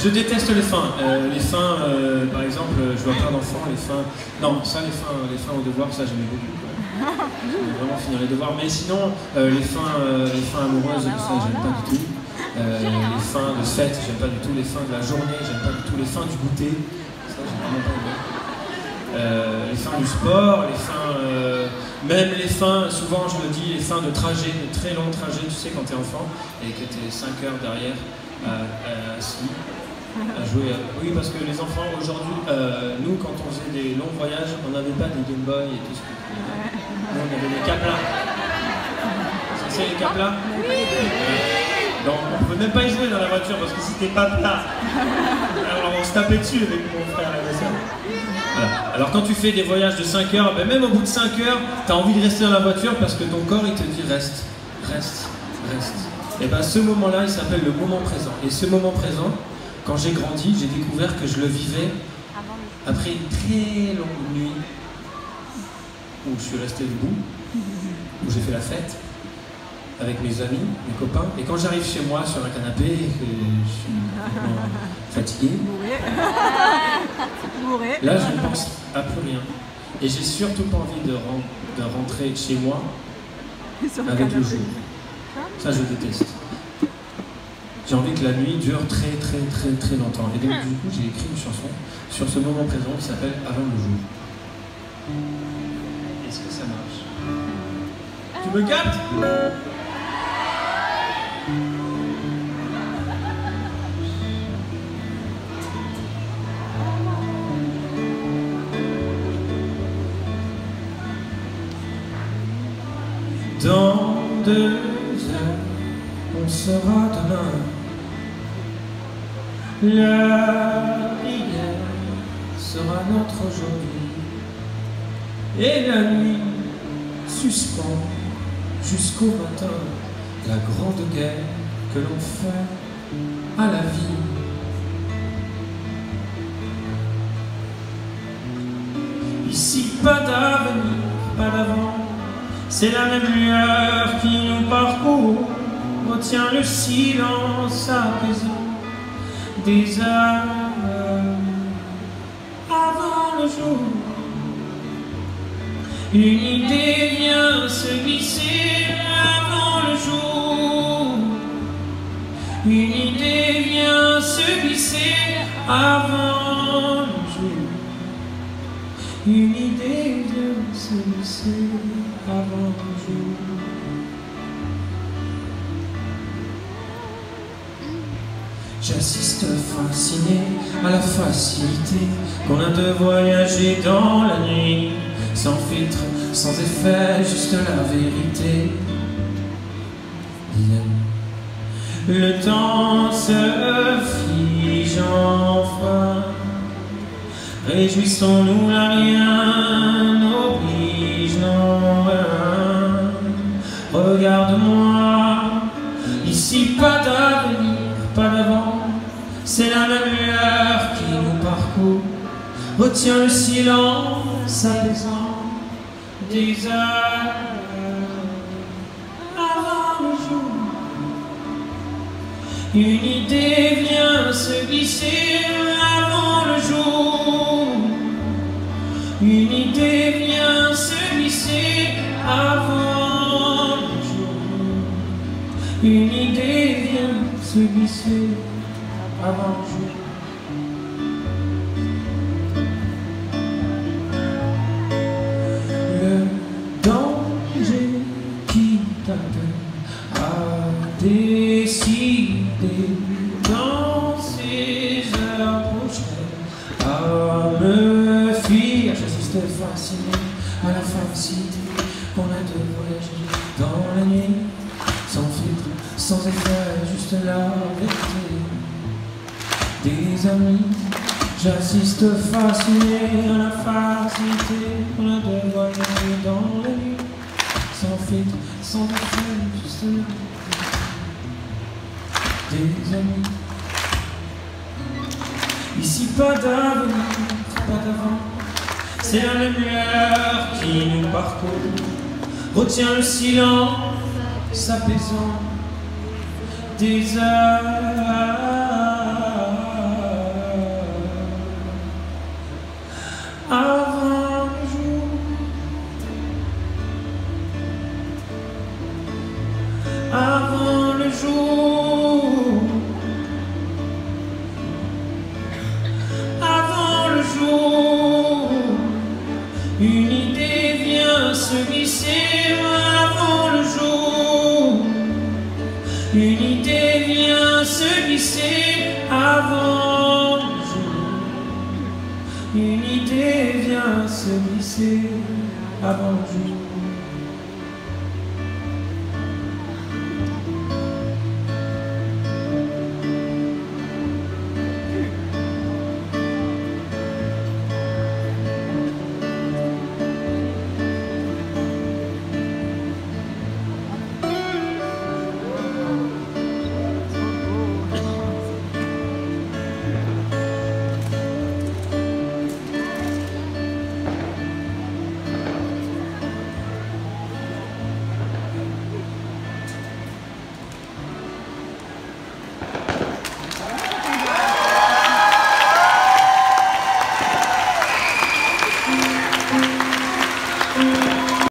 Je déteste les fins. Par exemple, je vois plein d'enfants, les fins... Non, ça, les fins au devoir, ça j'aimais beaucoup. J'aimais vraiment finir les devoirs. Mais sinon, les fins amoureuses, ça j'aime pas du tout. Les fins de fête, j'aime pas du tout. Les fins de la journée, j'aime pas du tout. Les fins du goûter, ça j'ai vraiment pas aimé. Les fins du sport, les fins... même les fins, souvent je me dis, les fins de trajet, de très longs trajets, tu sais, quand t'es enfant, et que t'es 5 heures derrière, assis, à jouer. Oui, parce que les enfants, aujourd'hui, nous, quand on faisait des longs voyages, on n'avait pas des Game Boy et tout ce que tu veux. Nous, on avait des Caplas. C'est les Caplas? Donc, on ne pouvait même pas y jouer dans la voiture parce que c'était pas plat. Alors, on se tapait dessus avec mon frère et ma soeur. Voilà. Alors, quand tu fais des voyages de 5 heures, ben, même au bout de 5 heures, tu as envie de rester dans la voiture parce que ton corps, il te dit reste, reste, reste. Et bien, ce moment-là, il s'appelle le moment présent. Et ce moment présent, quand j'ai grandi, j'ai découvert que je le vivais après une très longue nuit où je suis resté debout, où j'ai fait la fête avec mes amis, mes copains. Et quand j'arrive chez moi sur un canapé et que je suis fatigué, là je ne pense à plus rien. Et j'ai surtout pas envie de rentrer chez moi avec le jour. Ça je déteste. J'ai envie que la nuit dure très très très très longtemps. Et donc du coup j'ai écrit une chanson sur ce moment présent qui s'appelle Avant le jour. Est-ce que ça marche? Tu me captes? Dans 2 heures, on sera demain. La prière sera notre aujourd'hui. Et la nuit suspend jusqu'au matin la grande guerre que l'on fait à la vie. Ici, pas d'avenir, pas d'avant. C'est la même lueur qui nous parcourt. Retiens le silence apaisant des heures avant le jour. Une idée vient se glisser avant le jour. Une idée vient se glisser avant le jour. Une idée vient se glisser avant le jour. J'assiste fasciné à la facilité qu'on a de voyager dans la nuit, sans filtre, sans effet, juste la vérité. Le temps se fige enfin. Réjouissons-nous, là rien n'oblige, non rien. Regarde-moi, ici pas d'avenir, pas d'avant. C'est la même lueur qui nous parcourt. Retiens le silence apaisant des heures avant le jour. Une idée vient se glisser avant le jour. Une idée vient se glisser avant le jour. Une idée vient se glisser avant le jour. Le danger qui t'appelle à décider dans ces heures prochaines à me fuir. J'assiste fasciné à la facilité qu'on a de voyager dans la nuit, sans filtre, sans effet, juste la vérité. Des amis, j'assiste fasciné à la facilité qu'on a de voyager dans la nuit, sans filtre, sans effet, juste la vérité. Des amis, ici pas d'avenir, pas d'avant. C'est la même lueur qui nous parcourt. Retiens le silence apaisant des heures Avant le jour, une idée vient se glisser. Avant le jour.